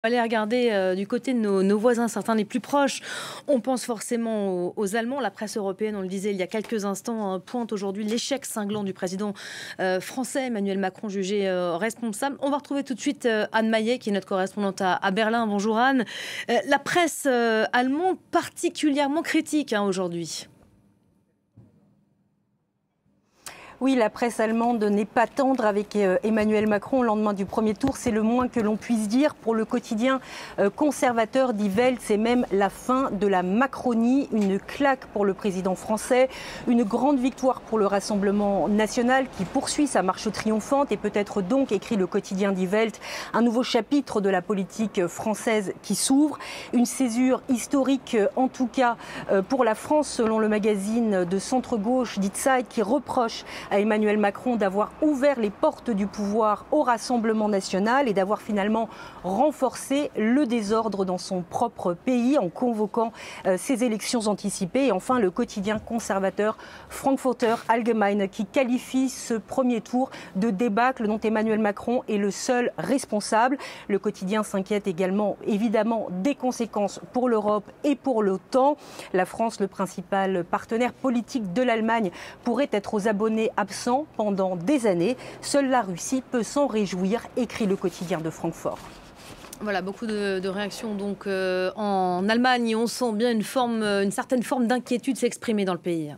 Aller regarder du côté de nos voisins, certains des plus proches. On pense forcément aux Allemands. La presse européenne, on le disait il y a quelques instants, pointe aujourd'hui l'échec cinglant du président français, Emmanuel Macron, jugé responsable. On va retrouver tout de suite Anne Maillet, qui est notre correspondante à Berlin. Bonjour Anne. La presse allemande particulièrement critique aujourd'hui. Oui, la presse allemande n'est pas tendre avec Emmanuel Macron au lendemain du premier tour. C'est le moins que l'on puisse dire. Pour le quotidien conservateur Die Welt, c'est même la fin de la Macronie. Une claque pour le président français. Une grande victoire pour le Rassemblement national qui poursuit sa marche triomphante et peut-être donc, écrit le quotidien Die Welt, un nouveau chapitre de la politique française qui s'ouvre. Une césure historique en tout cas pour la France, selon le magazine de centre-gauche Die Zeit, qui reproche à Emmanuel Macron d'avoir ouvert les portes du pouvoir au Rassemblement national et d'avoir finalement renforcé le désordre dans son propre pays en convoquant ces élections anticipées. Et enfin, le quotidien conservateur Frankfurter Allgemeine qui qualifie ce premier tour de débâcle dont Emmanuel Macron est le seul responsable. Le quotidien s'inquiète également, évidemment, des conséquences pour l'Europe et pour l'OTAN. La France, le principal partenaire politique de l'Allemagne, pourrait être aux abonnés absent pendant des années. Seule la Russie peut s'en réjouir, écrit le quotidien de Francfort. Voilà, beaucoup de réactions donc en Allemagne. On sent bien une certaine forme d'inquiétude s'exprimer dans le pays.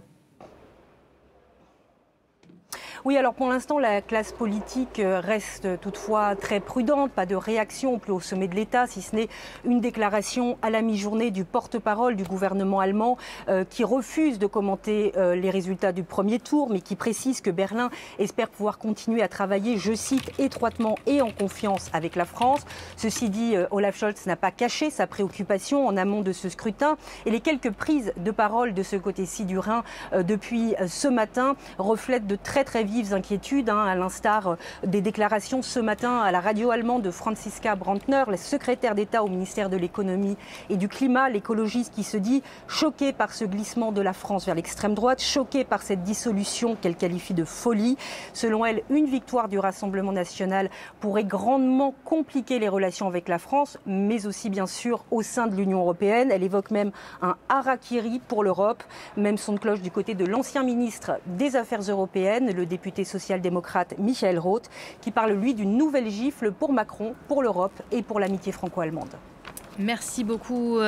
Oui, alors pour l'instant, la classe politique reste toutefois très prudente. Pas de réaction plus au sommet de l'État, si ce n'est une déclaration à la mi-journée du porte-parole du gouvernement allemand qui refuse de commenter les résultats du premier tour, mais qui précise que Berlin espère pouvoir continuer à travailler, je cite, étroitement et en confiance avec la France. Ceci dit, Olaf Scholz n'a pas caché sa préoccupation en amont de ce scrutin et les quelques prises de parole de ce côté-ci du Rhin depuis ce matin reflètent de très vives inquiétudes, à l'instar des déclarations ce matin à la radio allemande de Franziska Brandner, la secrétaire d'État au ministère de l'économie et du climat, l'écologiste qui se dit choquée par ce glissement de la France vers l'extrême droite, choquée par cette dissolution qu'elle qualifie de folie. Selon elle, une victoire du Rassemblement national pourrait grandement compliquer les relations avec la France, mais aussi bien sûr au sein de l'Union européenne. Elle évoque même un harakiri pour l'Europe, même son de cloche du côté de l'ancien ministre des Affaires européennes, le député social-démocrate Michael Roth, qui parle lui d'une nouvelle gifle pour Macron, pour l'Europe et pour l'amitié franco-allemande. Merci beaucoup.